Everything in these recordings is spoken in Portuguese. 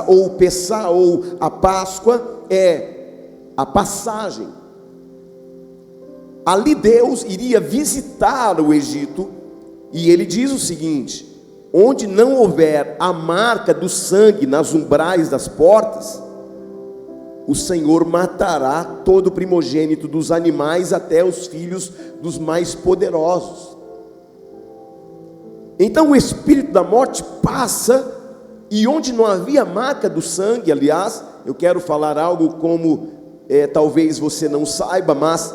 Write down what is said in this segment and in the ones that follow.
ou o Pessá, ou a Páscoa, é a passagem. Ali Deus iria visitar o Egito, e ele diz o seguinte: onde não houver a marca do sangue nas umbrais das portas, o Senhor matará todo primogênito dos animais, até os filhos dos mais poderosos. Então o espírito da morte passa, e onde não havia marca do sangue, aliás, eu quero falar algo como talvez você não saiba, mas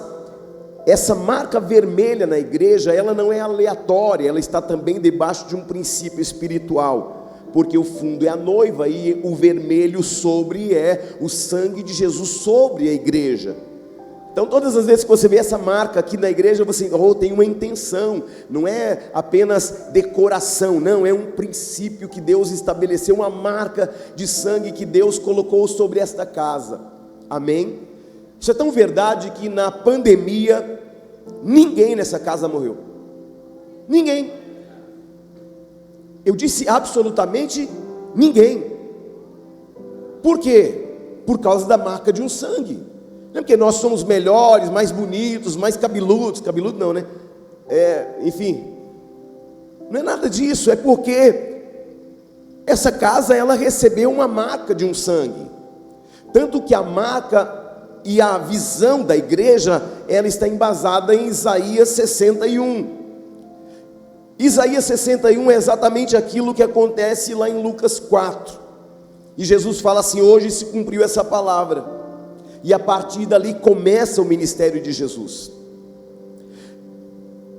essa marca vermelha na igreja, ela não é aleatória, ela está também debaixo de um princípio espiritual, porque o fundo é a noiva e o vermelho sobre é o sangue de Jesus sobre a igreja. Então todas as vezes que você vê essa marca aqui na igreja, você tem uma intenção, não é apenas decoração, não, é um princípio que Deus estabeleceu, uma marca de sangue que Deus colocou sobre esta casa. Amém? Isso é tão verdade que na pandemia ninguém nessa casa morreu. Ninguém. Eu disse absolutamente ninguém. Por quê? Por causa da marca de um sangue. Não é porque nós somos melhores, mais bonitos, mais cabeludos. Cabeludo não, né? Enfim, não é nada disso. É porque essa casa, ela recebeu uma marca de um sangue. Tanto que a marca e a visão da igreja, ela está embasada em Isaías 61. Isaías 61 é exatamente aquilo que acontece lá em Lucas 4. E Jesus fala assim: hoje se cumpriu essa palavra. E a partir dali começa o ministério de Jesus.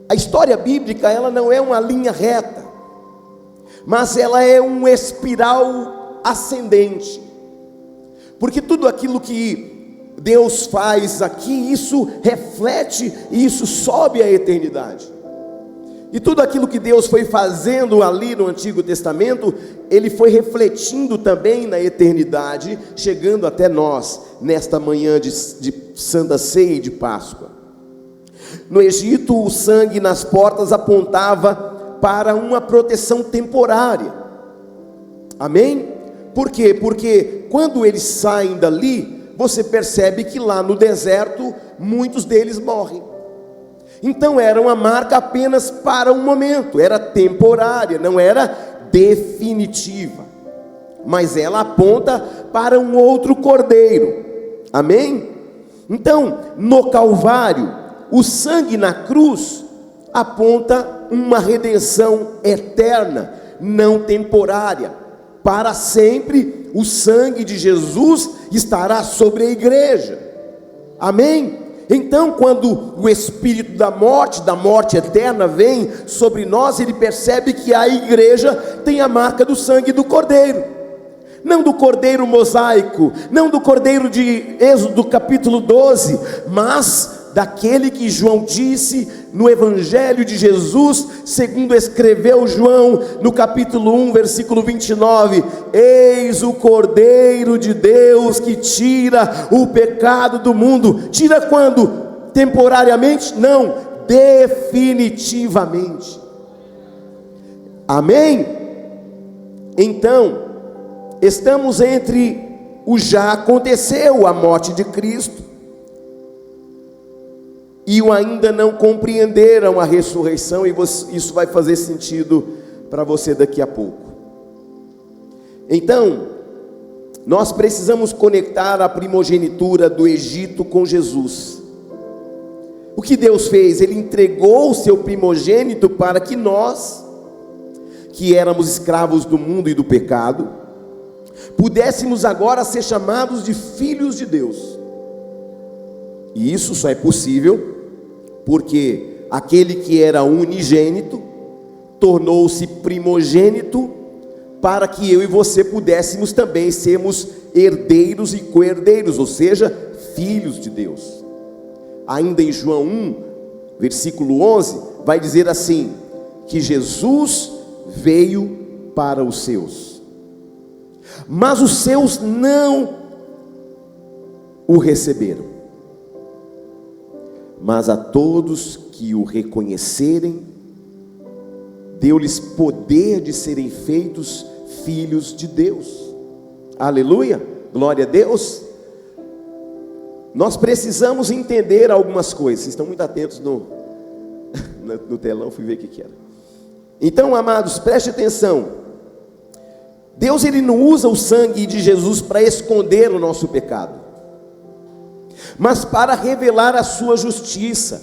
A história bíblica, ela não é uma linha reta, mas ela é um espiral ascendente. Porque tudo aquilo que Deus faz aqui, isso reflete e isso sobe à eternidade. E tudo aquilo que Deus foi fazendo ali no Antigo Testamento, Ele foi refletindo também na eternidade, chegando até nós, nesta manhã de Santa Ceia e de Páscoa. No Egito, o sangue nas portas apontava para uma proteção temporária. Amém? Por quê? Porque quando eles saem dali, você percebe que lá no deserto, muitos deles morrem. Então era uma marca apenas para um momento, era temporária, não era definitiva, mas ela aponta para um outro cordeiro. Amém? Então, no Calvário, o sangue na cruz aponta uma redenção eterna, não temporária. Para sempre o sangue de Jesus estará sobre a igreja. Amém? Então, quando o espírito da morte eterna vem sobre nós, ele percebe que a igreja tem a marca do sangue do cordeiro. Não do cordeiro mosaico, não do cordeiro de Êxodo capítulo 12, mas daquele que João disse no Evangelho de Jesus, segundo escreveu João no capítulo 1, versículo 29, eis o Cordeiro de Deus que tira o pecado do mundo. Tira quando? Temporariamente? Não, definitivamente. Amém? Então, estamos entre o já aconteceu, a morte de Cristo, e o ainda não compreenderam a ressurreição, e isso vai fazer sentido para você daqui a pouco. Então, nós precisamos conectar a primogenitura do Egito com Jesus. O que Deus fez? Ele entregou o seu primogênito para que nós, que éramos escravos do mundo e do pecado, pudéssemos agora ser chamados de filhos de Deus. E isso só é possível porque aquele que era unigênito tornou-se primogênito, para que eu e você pudéssemos também sermos herdeiros e co-herdeiros, ou seja, filhos de Deus. Ainda em João 1, versículo 11, vai dizer assim, que Jesus veio para os seus, mas os seus não o receberam. Mas a todos que o reconhecerem, deu-lhes poder de serem feitos filhos de Deus. Aleluia, glória a Deus. Nós precisamos entender algumas coisas. Vocês estão muito atentos no telão, fui ver o que era. Então, amados, preste atenção. Deus, Ele não usa o sangue de Jesus para esconder o nosso pecado, mas para revelar a sua justiça,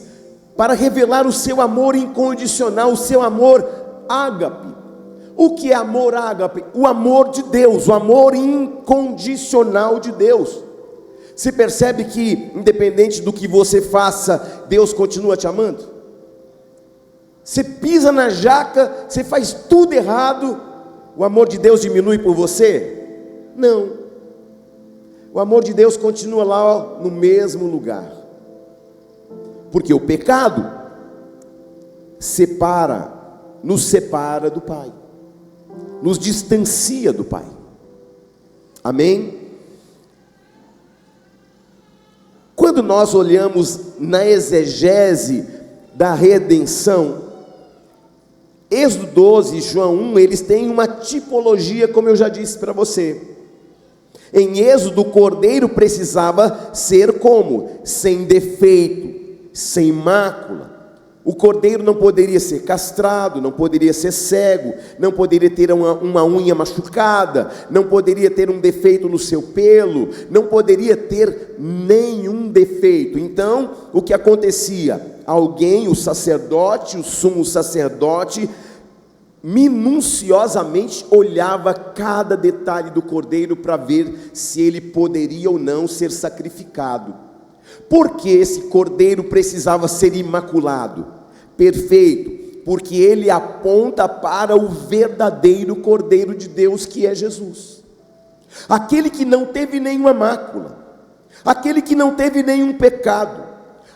para revelar o seu amor incondicional, o seu amor ágape. O que é amor ágape? O amor de Deus, o amor incondicional de Deus. Você percebe que, independente do que você faça, Deus continua te amando? Você pisa na jaca, você faz tudo errado, o amor de Deus diminui por você? Não. O amor de Deus continua lá, no mesmo lugar. Porque o pecado nos separa do Pai, nos distancia do Pai. Amém? Quando nós olhamos na exegese da redenção, Êxodo 12 e João 1, eles têm uma tipologia, como eu já disse para você. Em Êxodo, o cordeiro precisava ser como? Sem defeito, sem mácula. O cordeiro não poderia ser castrado, não poderia ser cego, não poderia ter uma unha machucada, não poderia ter um defeito no seu pelo, não poderia ter nenhum defeito. Então, o que acontecia? Alguém, o sacerdote, o sumo sacerdote, minuciosamente olhava cada detalhe do cordeiro para ver se ele poderia ou não ser sacrificado. Por que esse cordeiro precisava ser imaculado? Perfeito, porque ele aponta para o verdadeiro Cordeiro de Deus, que é Jesus, aquele que não teve nenhuma mácula, aquele que não teve nenhum pecado,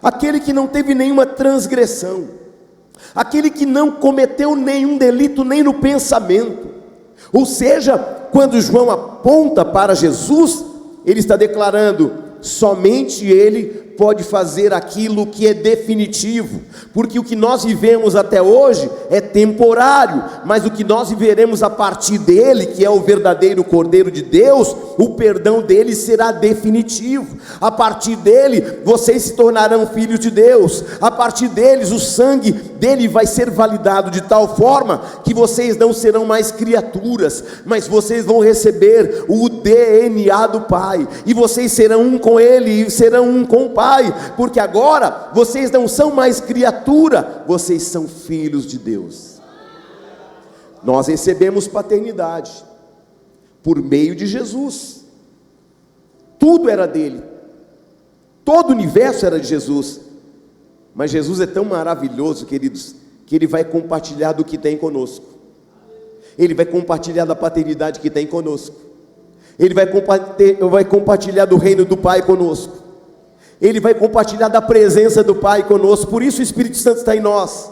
aquele que não teve nenhuma transgressão, aquele que não cometeu nenhum delito nem no pensamento. Ou seja, quando João aponta para Jesus, ele está declarando: somente Ele pode fazer aquilo que é definitivo, porque o que nós vivemos até hoje é temporário, mas o que nós viveremos a partir dele, que é o verdadeiro Cordeiro de Deus, o perdão dele será definitivo. A partir dele, vocês se tornarão filhos de Deus. A partir deles, o sangue dele vai ser validado de tal forma que vocês não serão mais criaturas, mas vocês vão receber o DNA do Pai, e vocês serão um com ele e serão um com o Pai, porque agora vocês não são mais criatura, vocês são filhos de Deus. Nós recebemos paternidade por meio de Jesus. Tudo era dele, todo o universo era de Jesus, mas Jesus é tão maravilhoso, queridos, que ele vai compartilhar do que tem conosco. Ele vai compartilhar da paternidade que tem conosco. Ele vai compartilhar do reino do Pai conosco. Ele vai compartilhar da presença do Pai conosco. Por isso o Espírito Santo está em nós,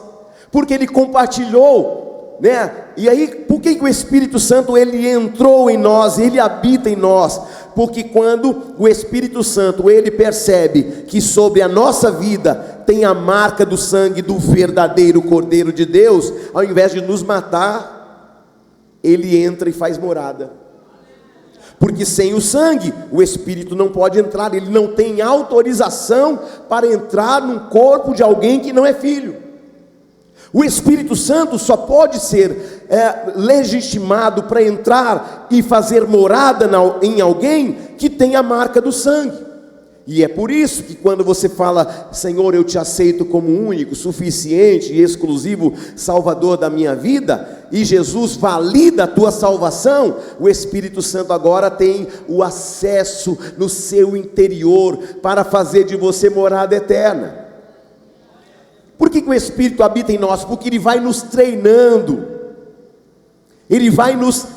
porque ele compartilhou, né? E aí, por que o Espírito Santo ele entrou em nós, ele habita em nós? Porque quando o Espírito Santo ele percebe que sobre a nossa vida tem a marca do sangue do verdadeiro Cordeiro de Deus, ao invés de nos matar, ele entra e faz morada. Porque sem o sangue, o Espírito não pode entrar, ele não tem autorização para entrar num corpo de alguém que não é filho. O Espírito Santo só pode ser legitimado para entrar e fazer morada em alguém que tem a marca do sangue. E é por isso que quando você fala: Senhor, eu te aceito como único, suficiente e exclusivo Salvador da minha vida, e Jesus valida a tua salvação, o Espírito Santo agora tem o acesso no seu interior para fazer de você morada eterna. Por que o Espírito habita em nós? Porque ele vai nos treinando, ele vai nos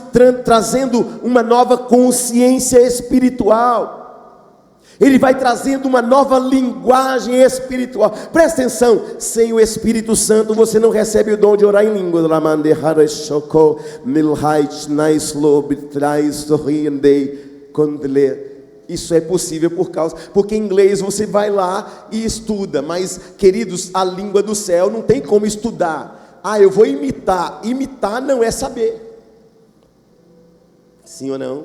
trazendo uma nova consciência espiritual, ele vai trazendo uma nova linguagem espiritual. Presta atenção, sem o Espírito Santo você não recebe o dom de orar em línguas. Isso é possível porque em inglês você vai lá e estuda, mas queridos, a língua do céu não tem como estudar. Eu vou imitar não é saber. Sim ou não?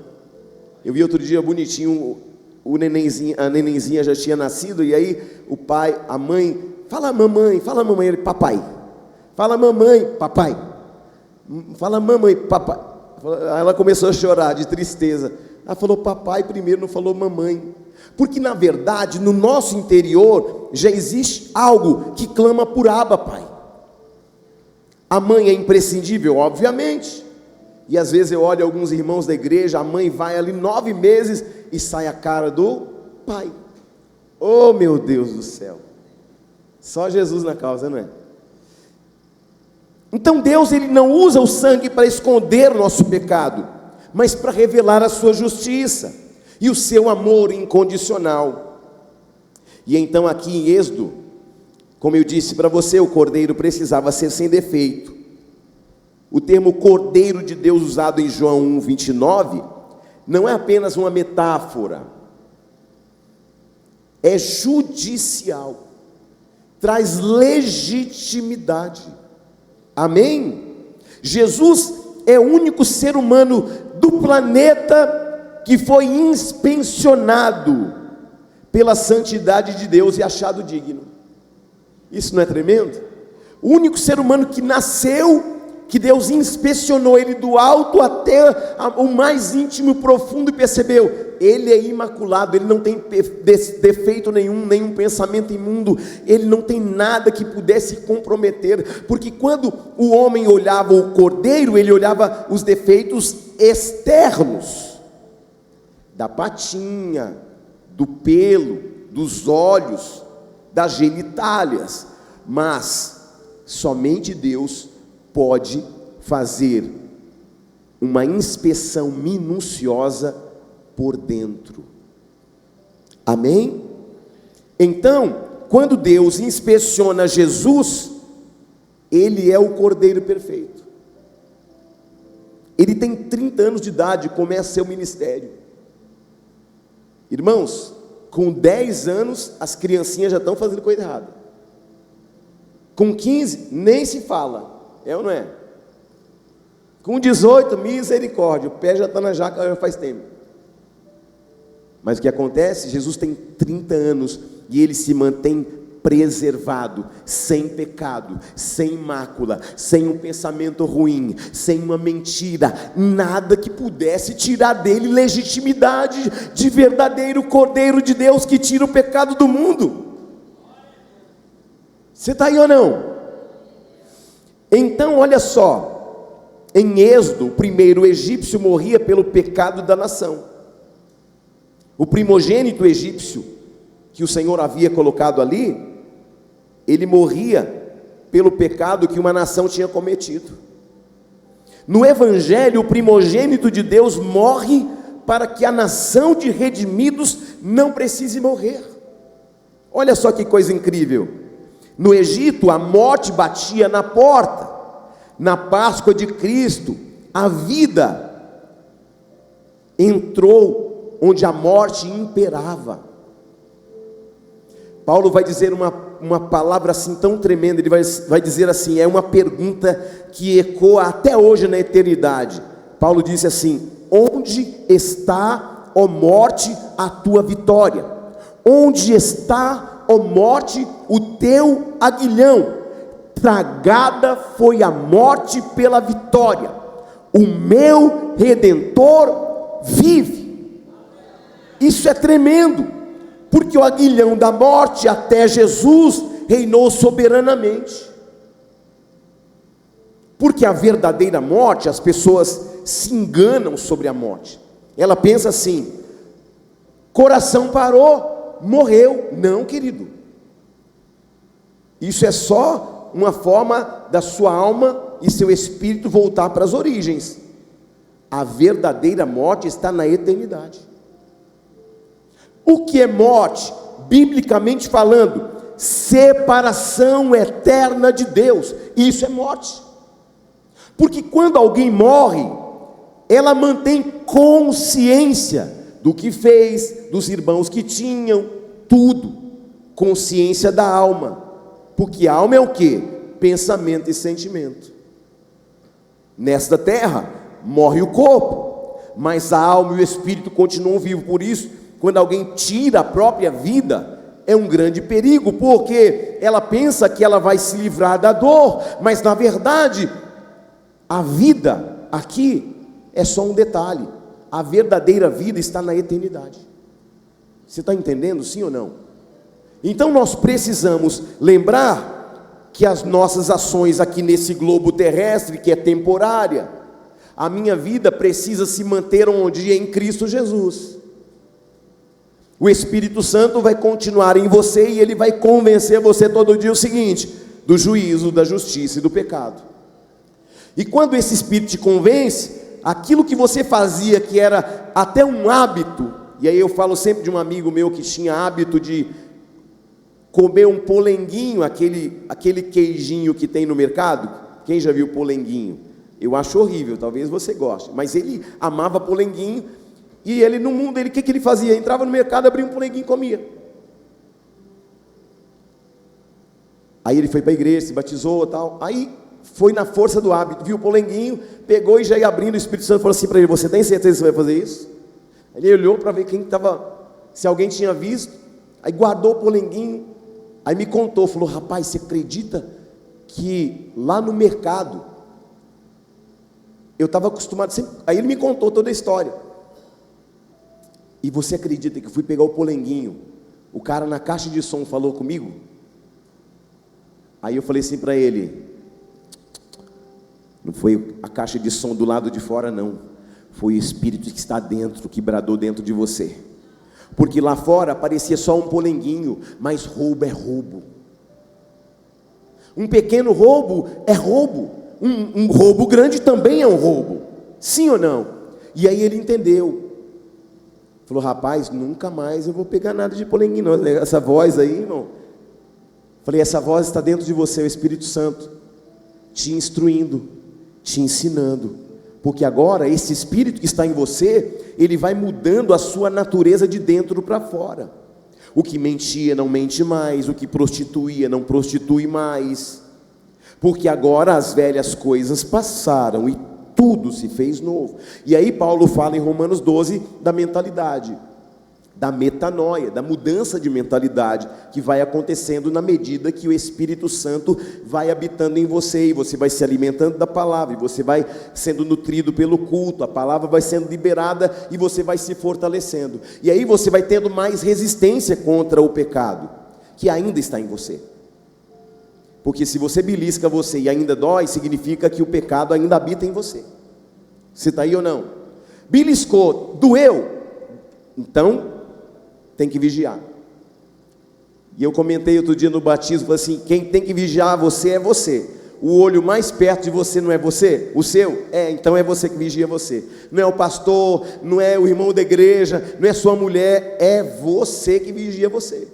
Eu vi outro dia bonitinho, o nenenzinho, a nenenzinha já tinha nascido, e aí o pai, a mãe, fala mamãe, ele, papai. Fala mamãe, papai. Fala mamãe, papai. Ela começou a chorar de tristeza. Ela falou papai primeiro, não falou mamãe. Porque na verdade, no nosso interior, já existe algo que clama por Abba, pai. A mãe é imprescindível, obviamente. E às vezes eu olho alguns irmãos da igreja, a mãe vai ali 9 meses e sai a cara do pai. Oh meu Deus do céu. Só Jesus na causa, não é? Então Deus, ele não usa o sangue para esconder o nosso pecado, mas para revelar a sua justiça e o seu amor incondicional. E então aqui em Êxodo, como eu disse para você, o cordeiro precisava ser sem defeito. O termo cordeiro de Deus usado em João 1:29 não é apenas uma metáfora, é judicial, traz legitimidade. Amém? Jesus é o único ser humano do planeta que foi inspecionado pela santidade de Deus e achado digno. Isso não é tremendo? O único ser humano que nasceu, que Deus inspecionou ele do alto até o mais íntimo, profundo, e percebeu, ele é imaculado, ele não tem defeito nenhum pensamento imundo, ele não tem nada que pudesse comprometer, porque quando o homem olhava o cordeiro, ele olhava os defeitos externos, da patinha, do pelo, dos olhos, das genitálias, mas somente Deus pode fazer uma inspeção minuciosa por dentro. Amém? Então, quando Deus inspeciona Jesus, ele é o Cordeiro perfeito. Ele tem 30 anos de idade, começa seu ministério. Irmãos, com 10 anos, as criancinhas já estão fazendo coisa errada. Com 15, nem se fala. É ou não é? Com 18, misericórdia, o pé já está na jaca já faz tempo. Mas o que acontece? Jesus tem 30 anos e ele se mantém preservado, sem pecado, sem mácula, sem um pensamento ruim, sem uma mentira, nada que pudesse tirar dele legitimidade de verdadeiro Cordeiro de Deus que tira o pecado do mundo. Você está aí ou não? Então olha só, em Êxodo, o primeiro egípcio morria pelo pecado da nação. O primogênito egípcio que o Senhor havia colocado ali, ele morria pelo pecado que uma nação tinha cometido. No Evangelho, o primogênito de Deus morre para que a nação de redimidos não precise morrer. Olha só que coisa incrível. No Egito, a morte batia na porta. Na Páscoa de Cristo, a vida entrou onde a morte imperava. Paulo vai dizer uma palavra assim tão tremenda, ele vai dizer assim, é uma pergunta que ecoa até hoje na eternidade. Paulo disse assim: onde está, ó morte, a tua vitória? Onde está, ó morte, o teu aguilhão? Tragada foi a morte pela vitória, o meu Redentor vive. Isso é tremendo, porque o aguilhão da morte até Jesus reinou soberanamente. Porque a verdadeira morte, as pessoas se enganam sobre a morte. Ela pensa assim: coração parou, morreu. Não, querido, isso é só uma forma da sua alma e seu espírito voltar para as origens. A verdadeira morte está na eternidade. O que é morte? Biblicamente falando, separação eterna de Deus. Isso é morte. Porque quando alguém morre, ela mantém consciência do que fez, dos irmãos que tinham, tudo. Consciência da alma. Porque a alma é o que? Pensamento e sentimento. Nesta terra, morre o corpo, mas a alma e o espírito continuam vivos. Por isso, quando alguém tira a própria vida, é um grande perigo, porque ela pensa que ela vai se livrar da dor, mas na verdade, a vida aqui é só um detalhe. A verdadeira vida está na eternidade. Você está entendendo, sim ou não? Então nós precisamos lembrar que as nossas ações aqui nesse globo terrestre, que é temporária, a minha vida precisa se manter onde? Em Cristo Jesus. O Espírito Santo vai continuar em você e ele vai convencer você todo dia o seguinte: do juízo, da justiça e do pecado. E quando esse Espírito te convence, aquilo que você fazia, que era até um hábito, e aí eu falo sempre de um amigo meu que tinha hábito de comer um polenguinho, aquele queijinho que tem no mercado. Quem já viu polenguinho? Eu acho horrível, talvez você goste, mas ele amava polenguinho. E ele no mundo, o que ele fazia? Entrava no mercado, abria um polenguinho e comia. Aí ele foi para a igreja, se batizou e tal. Aí foi na força do hábito, viu o polenguinho, pegou e já ia abrindo. O Espírito Santo falou assim para ele: você tem certeza que você vai fazer isso? Ele olhou para ver quem estava, se alguém tinha visto. Aí guardou o polenguinho. Aí me contou, falou: rapaz, você acredita que lá no mercado eu estava acostumado sempre... Aí ele me contou toda a história. E você acredita que eu fui pegar o polenguinho, o cara na caixa de som falou comigo? Aí eu falei assim para ele: não foi a caixa de som do lado de fora não, foi o Espírito que está dentro, que bradou dentro de você. Porque lá fora parecia só um polenguinho, mas roubo é roubo. Um pequeno roubo é roubo, um roubo grande também é um roubo, sim ou não? E aí ele entendeu. Falou: rapaz, nunca mais eu vou pegar nada de polenguinho não. Essa voz aí, irmão. Falei: essa voz está dentro de você, o Espírito Santo, te instruindo, te ensinando. Porque agora esse Espírito que está em você, ele vai mudando a sua natureza de dentro para fora. O que mentia não mente mais, o que prostituía não prostitui mais. Porque agora as velhas coisas passaram e tudo se fez novo. E aí Paulo fala em Romanos 12 da mentalidade, da metanoia, da mudança de mentalidade que vai acontecendo na medida que o Espírito Santo vai habitando em você, e você vai se alimentando da palavra, e você vai sendo nutrido pelo culto, a palavra vai sendo liberada e você vai se fortalecendo. E aí você vai tendo mais resistência contra o pecado que ainda está em você. Porque se você belisca você e ainda dói, significa que o pecado ainda habita em você. Você está aí ou não? Beliscou, doeu, então tem que vigiar. E eu comentei outro dia no batismo, falei assim: quem tem que vigiar você é você. O olho mais perto de você não é você? O seu? Então é você que vigia você. Não é o pastor, não é o irmão da igreja, não é sua mulher, é você que vigia você.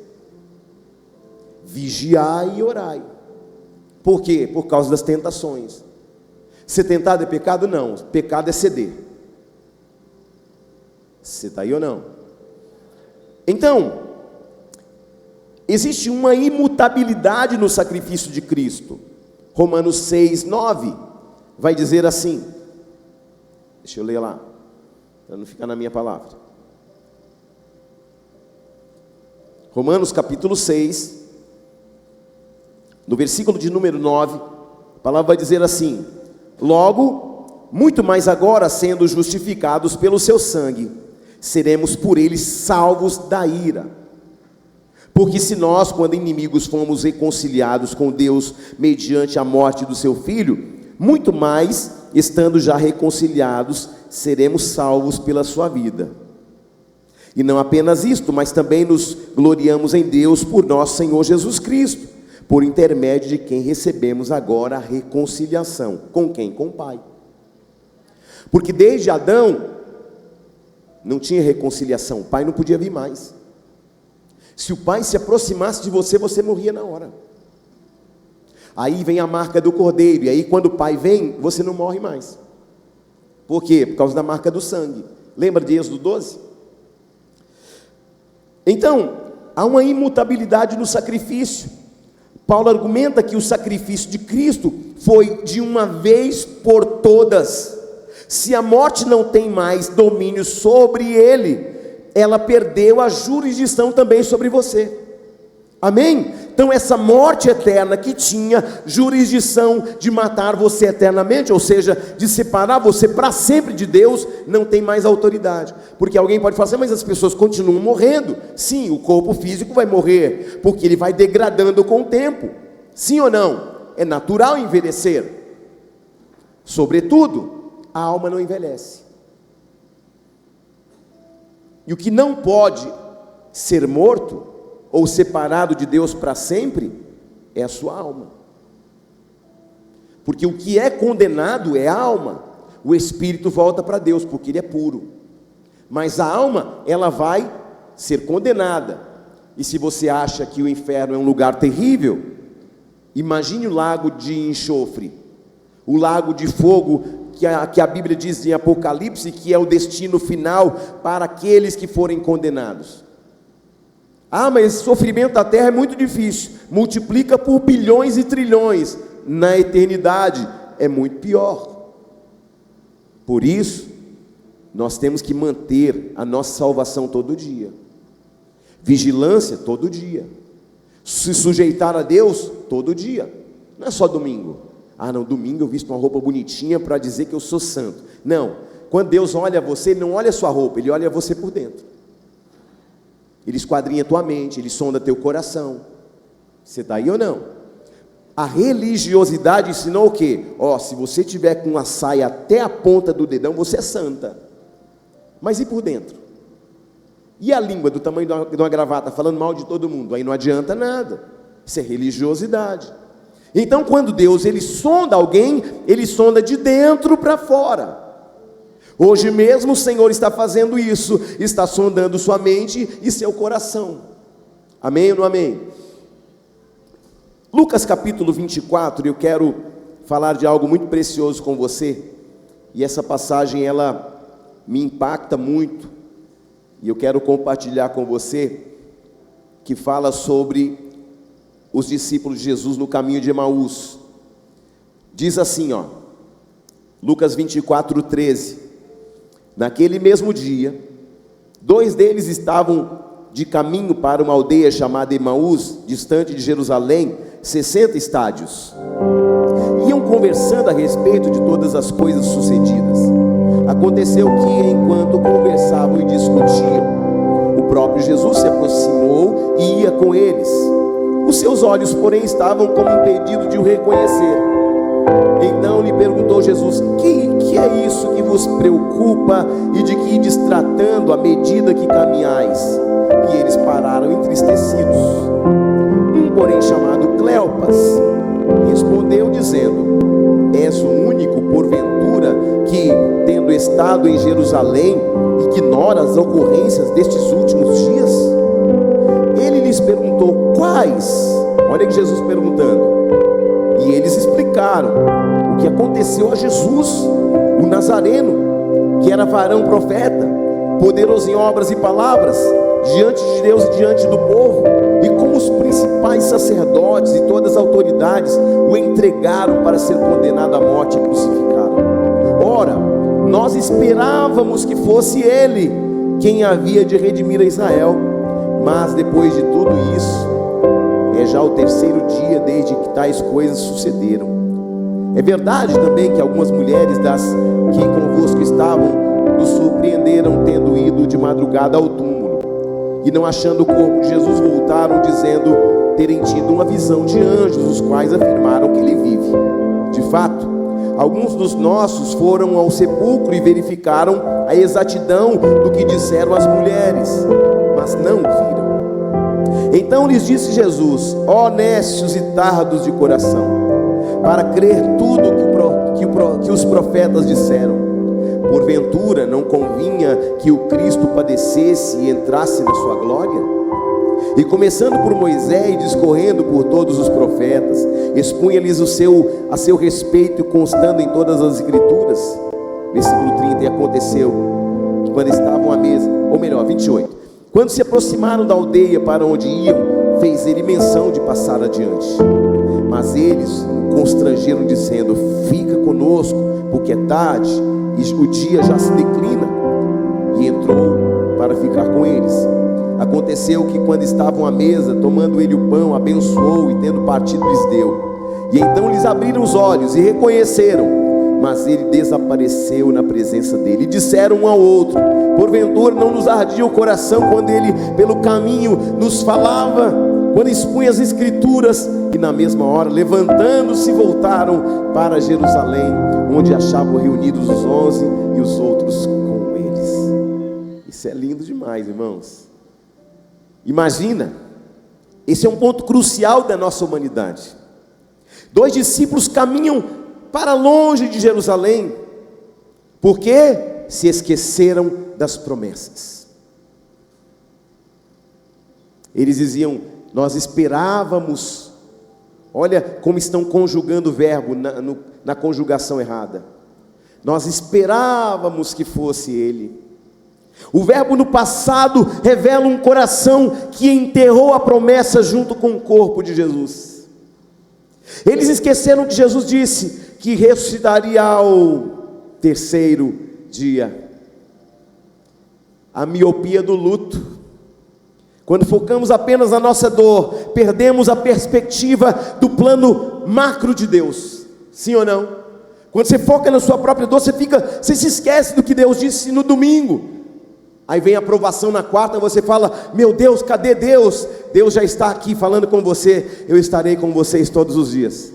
Vigiai e orai. Por quê? Por causa das tentações. Ser tentado é pecado? Não, pecado é ceder. Você está aí ou não? Então, existe uma imutabilidade no sacrifício de Cristo. Romanos 6, 9 vai dizer assim, deixa eu ler lá, para não ficar na minha palavra. Romanos capítulo 6, no versículo de número 9, a palavra vai dizer assim: logo, muito mais agora, sendo justificados pelo seu sangue, seremos por ele salvos da ira. Porque se nós, quando inimigos, fomos reconciliados com Deus mediante a morte do seu Filho, muito mais, estando já reconciliados, seremos salvos pela sua vida. E não apenas isto, mas também nos gloriamos em Deus por nosso Senhor Jesus Cristo, por intermédio de quem recebemos agora a reconciliação. Com quem? Com o Pai. Porque desde Adão não tinha reconciliação, o Pai não podia vir mais. Se o Pai se aproximasse de você, você morria na hora. Aí vem a marca do Cordeiro, e aí quando o Pai vem, você não morre mais. Por quê? Por causa da marca do sangue. Lembra de Êxodo 12? Então, há uma imutabilidade no sacrifício. Paulo argumenta que o sacrifício de Cristo foi de uma vez por todas. Se a morte não tem mais domínio sobre ele, ela perdeu a jurisdição também sobre você. Amém? Então essa morte eterna que tinha jurisdição de matar você eternamente, ou seja, de separar você para sempre de Deus, não tem mais autoridade. Porque alguém pode falar assim, mas as pessoas continuam morrendo. Sim, o corpo físico vai morrer, porque ele vai degradando com o tempo. Sim ou não? É natural envelhecer. Sobretudo, a alma não envelhece. E o que não pode ser morto ou separado de Deus para sempre é a sua alma. Porque o que é condenado é a alma. O espírito volta para Deus, porque ele é puro. Mas a alma, ela vai ser condenada. E se você acha que o inferno é um lugar terrível, imagine o lago de enxofre, o lago de fogo que a Bíblia diz em Apocalipse que é o destino final para aqueles que forem condenados. Ah, mas esse sofrimento da terra é muito difícil. Multiplica por bilhões e trilhões. Na eternidade é muito pior. Por isso, nós temos que manter a nossa salvação todo dia. Vigilância todo dia. Se sujeitar a Deus todo dia. Não é só domingo. Ah, não, domingo eu visto uma roupa bonitinha para dizer que eu sou santo. Não. Quando Deus olha você, Ele não olha a sua roupa, Ele olha você por dentro. Ele esquadrinha tua mente, Ele sonda teu coração. Você está aí ou não? A religiosidade ensinou o quê? Se você tiver com uma saia até a ponta do dedão, você é santa. Mas e por dentro? E a língua do tamanho de uma gravata, falando mal de todo mundo? Aí não adianta nada. Isso é religiosidade. Então quando Deus Ele sonda alguém, Ele sonda de dentro para fora. Hoje mesmo o Senhor está fazendo isso, está sondando sua mente e seu coração. Amém ou não amém? Lucas capítulo 24, eu quero falar de algo muito precioso com você. E essa passagem ela me impacta muito. E eu quero compartilhar com você, que fala sobre os discípulos de Jesus no caminho de Emaús. Diz assim, Lucas 24, 13. Naquele mesmo dia, 2 deles estavam de caminho para uma aldeia chamada Emaús, distante de Jerusalém, 60 estádios. Iam conversando a respeito de todas as coisas sucedidas. Aconteceu que, enquanto conversavam e discutiam, o próprio Jesus se aproximou e ia com eles. Os seus olhos, porém, estavam como impedidos de o reconhecer. Então lhe perguntou Jesus: que é isso que vos preocupa e de que ides tratando à medida que caminhais? E eles pararam entristecidos. Um, porém, chamado Cleopas, respondeu dizendo: És o único, porventura, que, tendo estado em Jerusalém, ignora as ocorrências destes últimos dias? Ele lhes perguntou: quais? Olha que Jesus perguntando. E eles explicaram o que aconteceu a Jesus, o Nazareno, que era varão profeta, poderoso em obras e palavras, diante de Deus e diante do povo, e como os principais sacerdotes e todas as autoridades o entregaram para ser condenado à morte e crucificado. Ora, nós esperávamos que fosse ele quem havia de redimir a Israel, mas depois de tudo isso, é já o 3º dia desde que tais coisas sucederam. É verdade também que algumas mulheres das que convosco estavam nos surpreenderam tendo ido de madrugada ao túmulo, e não achando o corpo de Jesus, voltaram dizendo terem tido uma visão de anjos, os quais afirmaram que ele vive. De fato, alguns dos nossos foram ao sepulcro e verificaram a exatidão do que disseram as mulheres, mas não o viram. Então lhes disse Jesus: ó nécios e tardos de coração, para crer tudo que os profetas disseram. Porventura não convinha que o Cristo padecesse e entrasse na sua glória? E começando por Moisés e discorrendo por todos os profetas, expunha-lhes a seu respeito, constando em todas as escrituras. Versículo 30, e aconteceu que quando estavam à mesa, ou melhor, 28, quando se aproximaram da aldeia para onde iam, fez ele menção de passar adiante. Mas eles o constrangeram, dizendo: fica conosco, porque é tarde e o dia já se declina, e entrou para ficar com eles. Aconteceu que quando estavam à mesa, tomando ele o pão, abençoou e tendo partido lhes deu. E então lhes abriram os olhos e reconheceram, mas ele desapareceu na presença dele. E disseram um ao outro: porventura não nos ardia o coração quando ele pelo caminho nos falava, quando expunha as escrituras? E na mesma hora, levantando-se, voltaram para Jerusalém, onde achavam reunidos os 11 e os outros com eles. Isso é lindo demais, irmãos. Imagina, esse é um ponto crucial da nossa humanidade. 2 discípulos caminham para longe de Jerusalém, porque se esqueceram das promessas. Eles diziam: nós esperávamos. Olha como estão conjugando o verbo na conjugação errada. Nós esperávamos que fosse ele. O verbo no passado revela um coração que enterrou a promessa junto com o corpo de Jesus. Eles esqueceram que Jesus disse que ressuscitaria ao 3º dia. A miopia do luto. Quando focamos apenas na nossa dor, perdemos a perspectiva do plano macro de Deus. Sim ou não? Quando você foca na sua própria dor, você se esquece do que Deus disse no domingo. Aí vem a aprovação na quarta, você fala: meu Deus, cadê Deus? Deus já está aqui falando com você: eu estarei com vocês todos os dias.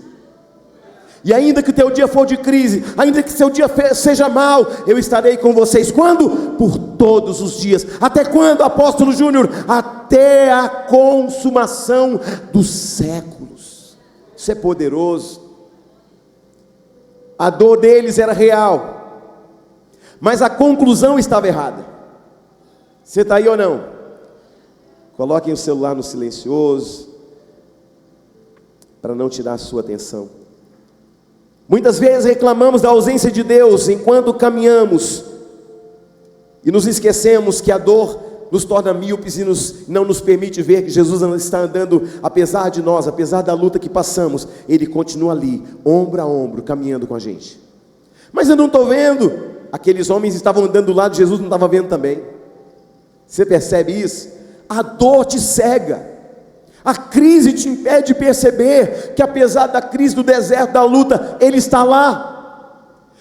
E ainda que o teu dia for de crise, ainda que seu dia seja mau, eu estarei com vocês. Quando? Por todos os dias. Até quando, apóstolo Júnior? Até a consumação dos séculos. Isso é poderoso. A dor deles era real, mas a conclusão estava errada. Você está aí ou não? Coloquem o celular no silencioso, para não tirar a sua atenção. Muitas vezes reclamamos da ausência de Deus enquanto caminhamos, e nos esquecemos que a dor nos torna míopes e não nos permite ver que Jesus está andando, apesar de nós, apesar da luta que passamos, Ele continua ali, ombro a ombro, caminhando com a gente. Mas eu não estou vendo. Aqueles homens estavam andando do lado de Jesus, não estava vendo também. Você percebe isso? A dor te cega. A crise te impede de perceber que apesar da crise, do deserto, da luta, Ele está lá.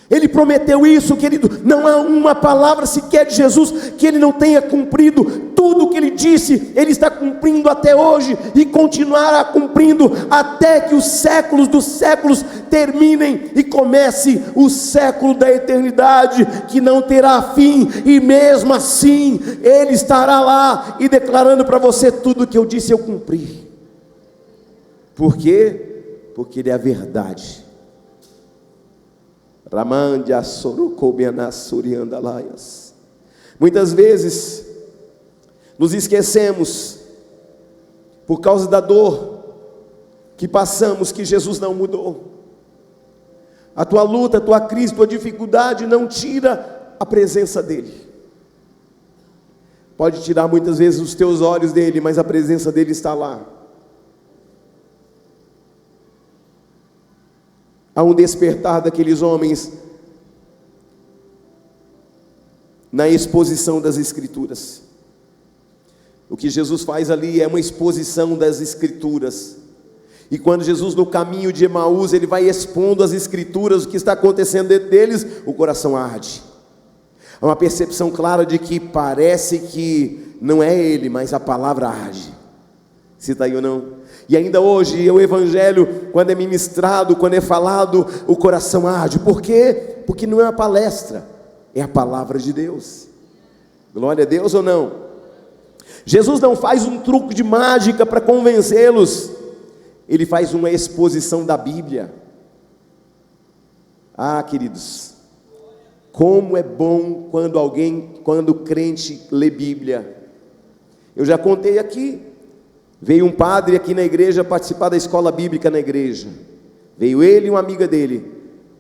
Ele prometeu isso, querido. Não há uma palavra sequer de Jesus que Ele não tenha cumprido. Tudo o que Ele disse, Ele está cumprindo até hoje, e continuará cumprindo até que os séculos dos séculos terminem e comece o século da eternidade, que não terá fim. E mesmo assim Ele estará lá e declarando para você: tudo o que eu disse eu cumpri. Por quê? Porque Ele é a verdade. Muitas vezes nos esquecemos, por causa da dor que passamos, que Jesus não mudou. A tua luta, a tua crise, a tua dificuldade não tira a presença dEle. Pode tirar muitas vezes os teus olhos dEle, mas a presença dEle está lá. Há um despertar daqueles homens na exposição das Escrituras. O que Jesus faz ali é uma exposição das Escrituras. E quando Jesus, no caminho de Emaús, Ele vai expondo as Escrituras, o que está acontecendo dentro deles, o coração arde. Há uma percepção clara de que parece que não é Ele, mas a palavra arde. Se está aí ou não? E ainda hoje, o Evangelho, quando é ministrado, quando é falado, o coração arde. Por quê? Porque não é uma palestra, é a palavra de Deus. Glória a Deus ou não? Jesus não faz um truque de mágica para convencê-los. Ele faz uma exposição da Bíblia. Ah, queridos, como é bom quando o crente lê Bíblia. Eu já contei aqui. Veio um padre aqui na igreja participar da escola bíblica na igreja. Veio ele e uma amiga dele.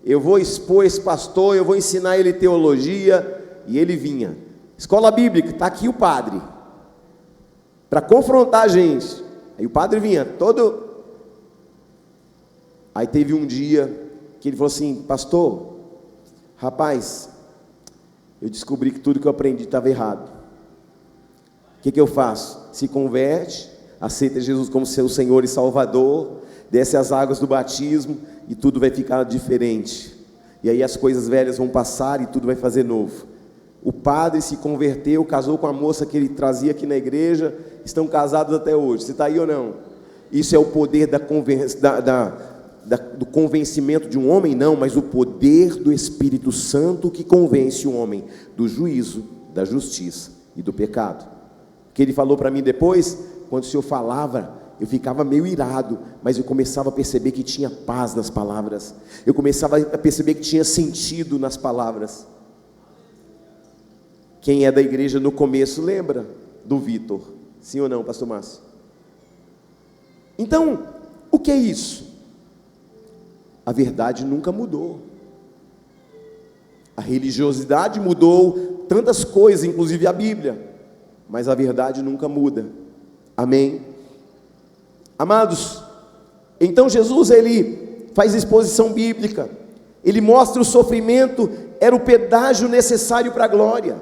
Eu vou expor esse pastor, eu vou ensinar ele teologia. E ele vinha. Escola bíblica, está aqui o padre, para confrontar a gente. Aí o padre vinha todo. Aí teve um dia que ele falou assim: pastor, rapaz, eu descobri que tudo que eu aprendi estava errado. O que eu faço? Se converte, aceita Jesus como seu Senhor e Salvador, desce as águas do batismo e tudo vai ficar diferente. E aí as coisas velhas vão passar e tudo vai fazer novo. O padre se converteu, casou com a moça que ele trazia aqui na igreja, estão casados até hoje. Você está aí ou não? Isso é o poder do convencimento de um homem? Não, mas o poder do Espírito Santo que convence o homem do juízo, da justiça e do pecado. O que ele falou para mim depois, quando o Senhor falava, eu ficava meio irado, mas eu começava a perceber que tinha paz nas palavras, eu começava a perceber que tinha sentido nas palavras. Quem é da igreja no começo lembra do Vitor, sim ou não, pastor Márcio? Então, o que é isso? A verdade nunca mudou. A religiosidade mudou tantas coisas, inclusive a Bíblia, mas a verdade nunca muda. Amém? Amados, então Jesus, ele faz exposição bíblica, ele mostra o sofrimento, era o pedágio necessário para a glória.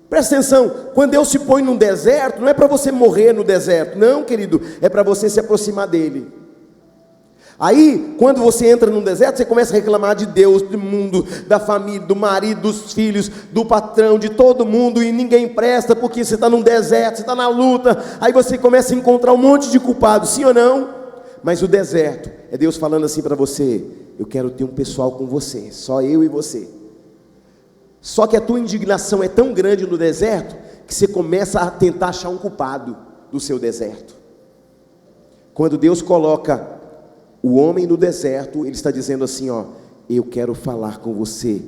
Presta atenção, quando Deus se põe num deserto, não é para você morrer no deserto, não, querido, é para você se aproximar dele. Aí, quando você entra num deserto, você começa a reclamar de Deus, do mundo, da família, do marido, dos filhos, do patrão, de todo mundo, e ninguém presta, porque você está num deserto, você está na luta. Aí você começa a encontrar um monte de culpados, sim ou não? Mas o deserto é Deus falando assim para você: eu quero ter um pessoal com você, só eu e você. Só que a tua indignação é tão grande no deserto, que você começa a tentar achar um culpado do seu deserto. Quando Deus coloca o homem no deserto, ele está dizendo assim, ó: eu quero falar com você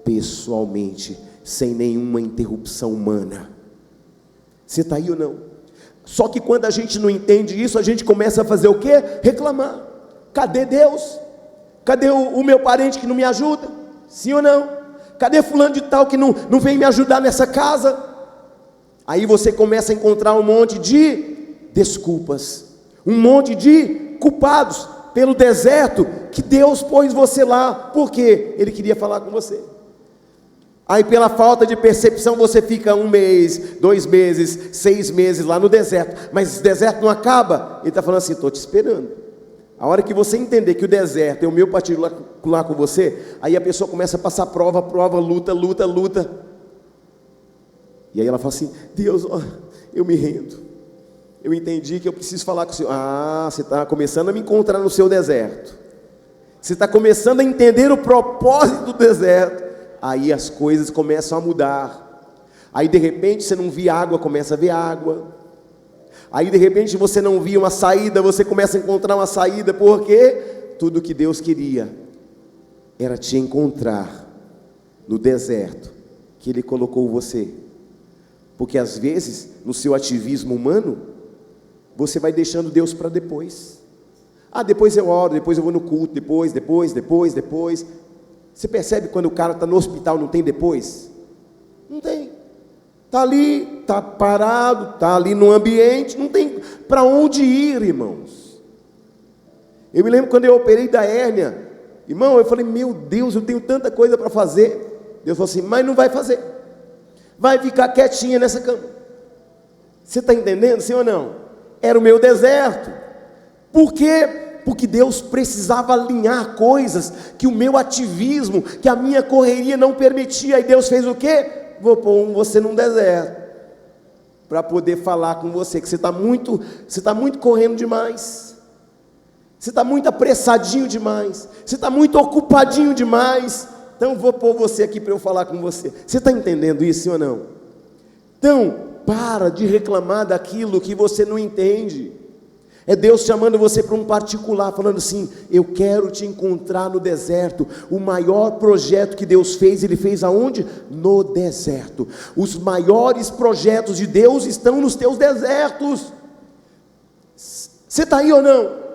pessoalmente, sem nenhuma interrupção humana. Você está aí ou não? Só que quando a gente não entende isso, a gente começa a fazer o quê? Reclamar. Cadê Deus? Cadê o meu parente que não me ajuda? Sim ou não? Cadê fulano de tal que não vem me ajudar nessa casa? Aí você começa a encontrar um monte de desculpas, um monte de culpados pelo deserto que Deus pôs você lá, porque Ele queria falar com você. Aí pela falta de percepção você fica 1 mês, 2 meses, 6 meses lá no deserto, mas esse deserto não acaba. Ele está falando assim: estou te esperando. A hora que você entender que o deserto é o meu particular com você, aí a pessoa começa a passar prova, luta. E aí ela fala assim: Deus, eu me rendo. Eu entendi que eu preciso falar com o Senhor. Ah, você está começando a me encontrar no seu deserto. Você está começando a entender o propósito do deserto. Aí as coisas começam a mudar. Aí de repente você não via água, começa a ver água. Aí de repente você não via uma saída, você começa a encontrar uma saída. Porque tudo que Deus queria era te encontrar no deserto que Ele colocou você. Porque às vezes no seu ativismo humano você vai deixando Deus para depois. Ah, depois eu oro, depois eu vou no culto, depois. Você percebe quando o cara está no hospital, não tem depois? Não tem. Está ali, está parado, está ali no ambiente, não tem para onde ir, irmãos. Eu me lembro quando eu operei da hérnia, irmão, eu falei: meu Deus, eu tenho tanta coisa para fazer. Deus falou assim: mas não vai fazer, vai ficar quietinha nessa cama. Você está entendendo, sim ou não? Era o meu deserto. Por quê? Porque Deus precisava alinhar coisas que o meu ativismo, que a minha correria não permitia. E Deus fez o quê? Vou pôr você num deserto para poder falar com você, que você está muito correndo demais, você está muito apressadinho demais, você está muito ocupadinho demais. Então vou pôr você aqui para eu falar com você. Você está entendendo isso, sim ou não? Então para de reclamar daquilo que você não entende. É Deus chamando você para um particular, falando assim: eu quero te encontrar no deserto. O maior projeto que Deus fez, Ele fez aonde? No deserto. Os maiores projetos de Deus estão nos teus desertos. Você está aí ou não?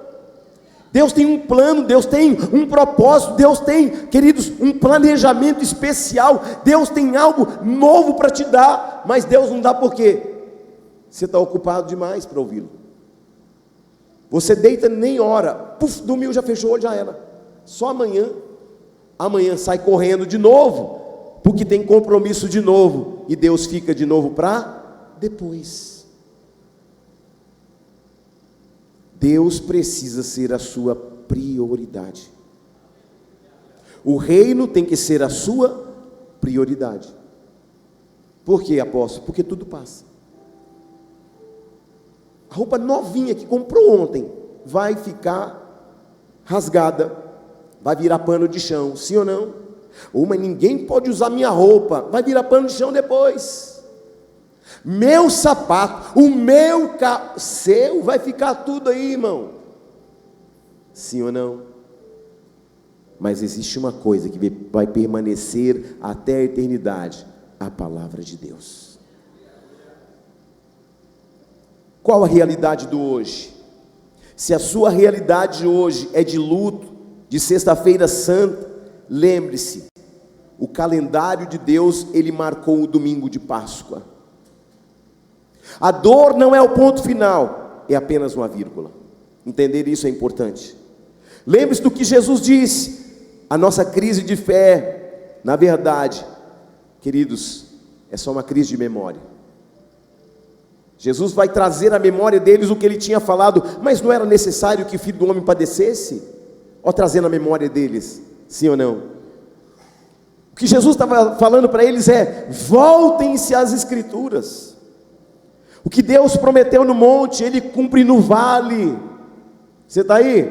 Deus tem um plano, Deus tem um propósito, Deus tem, queridos, um planejamento especial. Deus tem algo novo para te dar, mas Deus não dá por quê? Você está ocupado demais para ouvi-lo. Você deita, nem ora, dormiu, já fechou o olho, já era. Só amanhã sai correndo de novo, porque tem compromisso de novo, e Deus fica de novo para depois. Deus precisa ser a sua prioridade. O reino tem que ser a sua prioridade. Por quê, apóstolo? Porque tudo passa. A roupa novinha que comprou ontem vai ficar rasgada, vai virar pano de chão, sim ou não? Mas ninguém pode usar minha roupa, vai virar pano de chão depois. Meu sapato, o meu carro, seu, vai ficar tudo aí, irmão. Sim ou não? Mas existe uma coisa que vai permanecer até a eternidade: a palavra de Deus. Qual a realidade do hoje? Se a sua realidade hoje é de luto, de sexta-feira santa, lembre-se, o calendário de Deus, ele marcou o domingo de Páscoa. A dor não é o ponto final, é apenas uma vírgula. Entender isso é importante. Lembre-se do que Jesus disse. A nossa crise de fé, na verdade, queridos, é só uma crise de memória. Jesus vai trazer à memória deles o que ele tinha falado, mas não era necessário que o Filho do Homem padecesse? Ó, trazendo à memória deles, sim ou não? O que Jesus estava falando para eles é: voltem-se às Escrituras. O que Deus prometeu no monte, Ele cumpre no vale. Você está aí?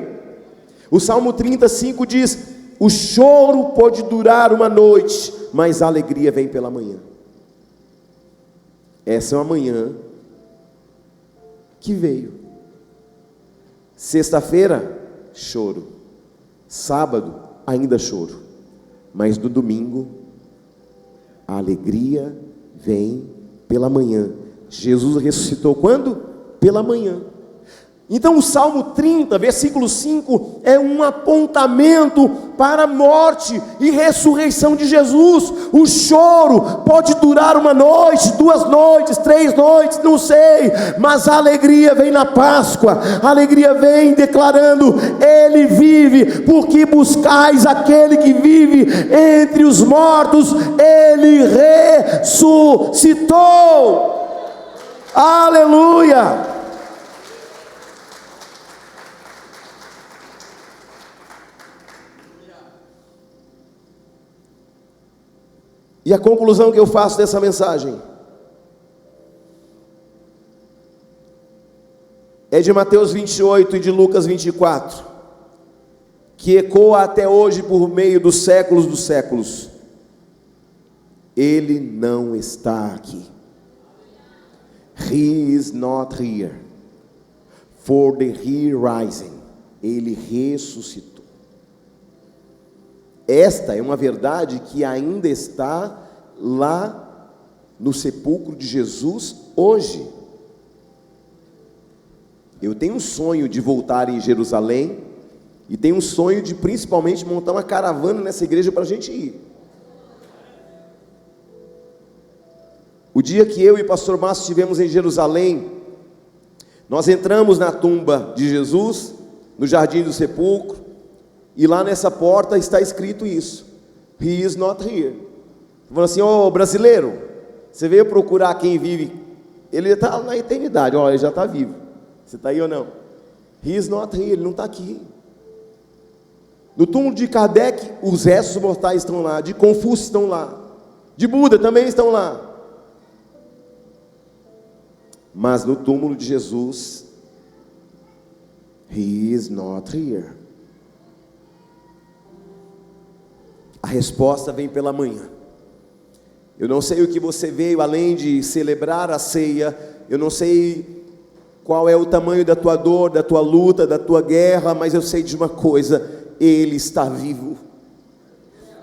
O Salmo 35 diz: o choro pode durar uma noite, mas a alegria vem pela manhã. Essa é uma manhã que veio. Sexta-feira, choro. Sábado, ainda choro. Mas no domingo, a alegria vem pela manhã. Jesus ressuscitou quando? Pela manhã. Então o Salmo 30, versículo 5, é um apontamento para a morte e ressurreição de Jesus. O choro pode durar uma noite, 2 noites, 3 noites, não sei, mas a alegria vem na Páscoa. A alegria vem declarando: Ele vive, porque buscais aquele que vive entre os mortos. Ele ressuscitou. Aleluia! E a conclusão que eu faço dessa mensagem é de Mateus 28 e de Lucas 24, que ecoa até hoje por meio dos séculos. Ele não está aqui. He is not here. For the rising. Ele ressuscitou. Esta é uma verdade que ainda está lá no sepulcro de Jesus hoje. Eu tenho um sonho de voltar em Jerusalém, e tenho um sonho de principalmente montar uma caravana nessa igreja para a gente ir. O dia que eu e o pastor Márcio estivemos em Jerusalém, nós entramos na tumba de Jesus, no jardim do sepulcro, e lá nessa porta está escrito isso: He is not here. Falando assim: ô brasileiro, você veio procurar quem vive? Ele está na eternidade, ele já está vivo. Você está aí ou não? He is not here, ele não está aqui. No túmulo de Kardec, os restos mortais estão lá, de Confúcio estão lá, de Buda também estão lá. Mas no túmulo de Jesus, He is not here. A resposta vem pela manhã. Eu não sei o que você veio além de celebrar a ceia. Eu não sei qual é o tamanho da tua dor, da tua luta, da tua guerra, mas eu sei de uma coisa: Ele está vivo.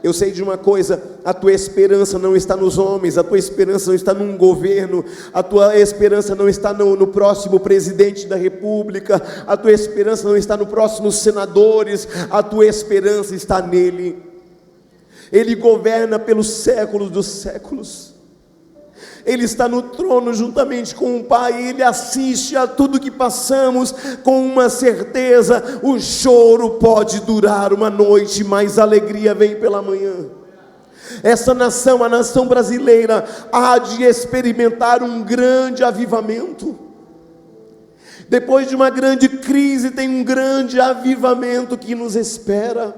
Eu sei de uma coisa: a tua esperança não está nos homens, a tua esperança não está num governo, a tua esperança não está no próximo presidente da república, a tua esperança não está no próximo senadores, a tua esperança está nele. Ele governa pelos séculos dos séculos. Ele está no trono juntamente com o Pai. Ele assiste a tudo que passamos com uma certeza: o choro pode durar uma noite, mas a alegria vem pela manhã. essa nação, a nação brasileira, há de experimentar um grande avivamento. Depois de uma grande crise, tem um grande avivamento que nos espera.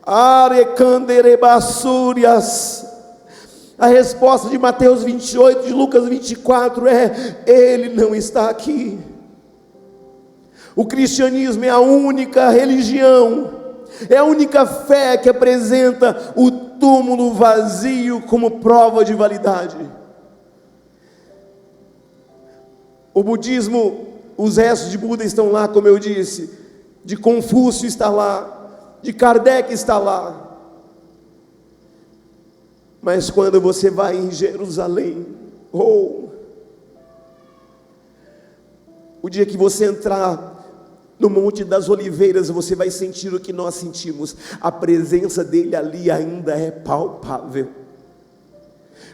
Arecanderebassúrias. A resposta de Mateus 28, de Lucas 24 é: Ele não está aqui. O cristianismo é a única religião, é a única fé que apresenta o túmulo vazio como prova de validade. O budismo, os restos de Buda estão lá, como eu disse, de Confúcio está lá, de Kardec está lá. Mas quando você vai em Jerusalém, o dia que você entrar no Monte das Oliveiras, você vai sentir o que nós sentimos. A presença dele ali ainda é palpável.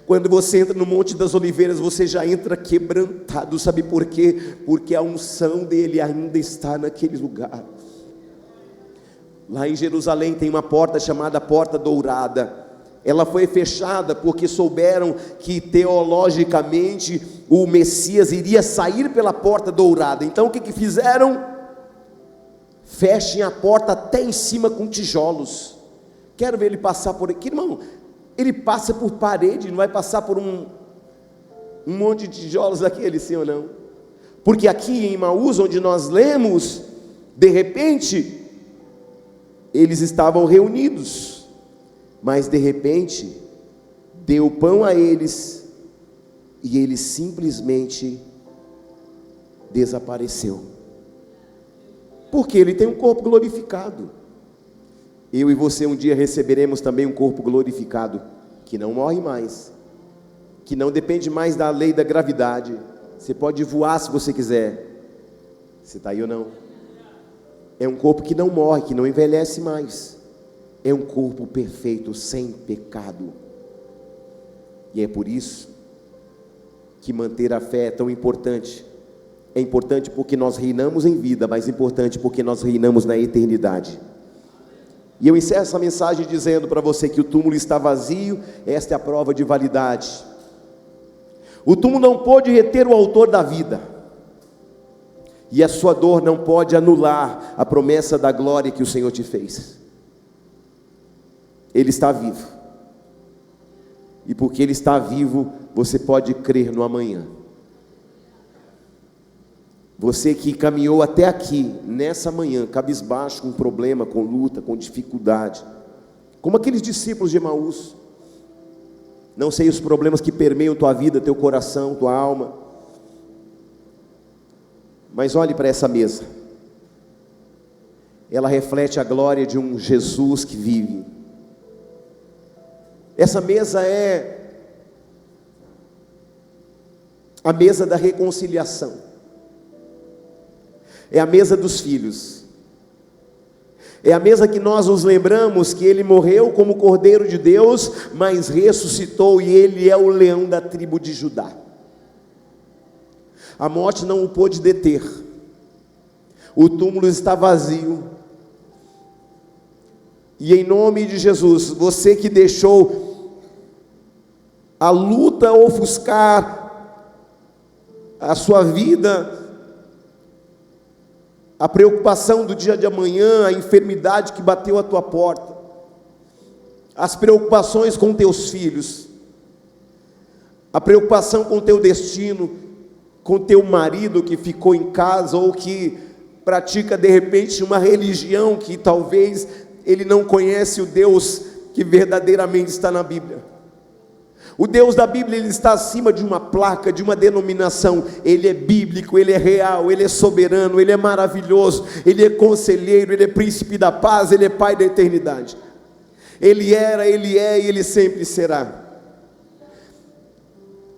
Quando você entra no Monte das Oliveiras, você já entra quebrantado. Sabe por quê? Porque a unção dele ainda está naquele lugar. Lá em Jerusalém tem uma porta chamada Porta Dourada. Ela foi fechada porque souberam que teologicamente o Messias iria sair pela Porta Dourada. Então o que fizeram? Fechem a porta até em cima com tijolos. Quero ver ele passar por aqui, irmão. Ele passa por parede, não vai passar por um monte de tijolos daquele, sim ou não? Porque aqui em Emaús, onde nós lemos, de repente, eles estavam reunidos, mas de repente, deu pão a eles, e ele simplesmente desapareceu. Porque ele tem um corpo glorificado. Eu e você um dia receberemos também um corpo glorificado, que não morre mais, que não depende mais da lei da gravidade. Você pode voar se você quiser. Você está aí ou não? É um corpo que não morre, que não envelhece mais. É um corpo perfeito, sem pecado. E é por isso que manter a fé é tão importante. É importante porque nós reinamos em vida, mas importante porque nós reinamos na eternidade. E eu encerro essa mensagem dizendo para você que o túmulo está vazio. Esta é a prova de validade. O túmulo não pode reter o autor da vida, e a sua dor não pode anular a promessa da glória que o Senhor te fez. Ele está vivo, e porque Ele está vivo, você pode crer no amanhã. Você que caminhou até aqui, nessa manhã, cabisbaixo, com problema, com luta, com dificuldade, como aqueles discípulos de Emaús. Não sei os problemas que permeiam tua vida, teu coração, tua alma, mas olhe para essa mesa. Ela reflete a glória de um Jesus que vive. Essa mesa é a mesa da reconciliação. É a mesa dos filhos. É a mesa que nós nos lembramos que Ele morreu como Cordeiro de Deus, mas ressuscitou, e Ele é o leão da tribo de Judá. A morte não o pôde deter. O túmulo está vazio. E em nome de Jesus, você que deixou a luta ofuscar a sua vida, a preocupação do dia de amanhã, a enfermidade que bateu à tua porta, as preocupações com teus filhos, a preocupação com teu destino, com teu marido que ficou em casa, ou que pratica de repente uma religião que talvez ele não conhece o Deus que verdadeiramente está na Bíblia. O Deus da Bíblia, Ele está acima de uma placa, de uma denominação. Ele é bíblico, Ele é real, Ele é soberano, Ele é maravilhoso, Ele é conselheiro, Ele é príncipe da paz, Ele é Pai da eternidade. Ele era, Ele é e Ele sempre será.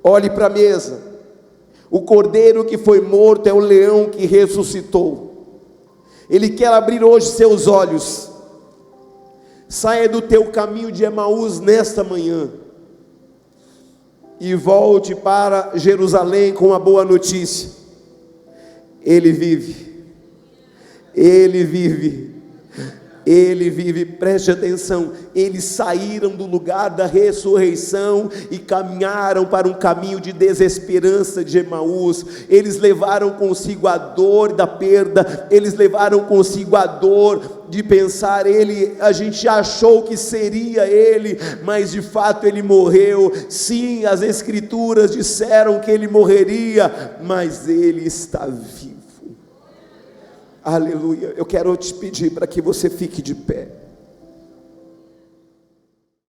Olhe para a mesa. O cordeiro que foi morto é o leão que ressuscitou. Ele quer abrir hoje seus olhos. Saia do teu caminho de Emaús nesta manhã e volte para Jerusalém com a boa notícia. Ele vive. Ele vive. Ele vive, preste atenção, eles saíram do lugar da ressurreição e caminharam para um caminho de desesperança de Emaús. Eles levaram consigo a dor da perda, eles levaram consigo a dor de pensar, a gente achou que seria ele, mas de fato ele morreu. Sim, as escrituras disseram que ele morreria, mas ele está vivo. Aleluia. Eu quero te pedir para que você fique de pé.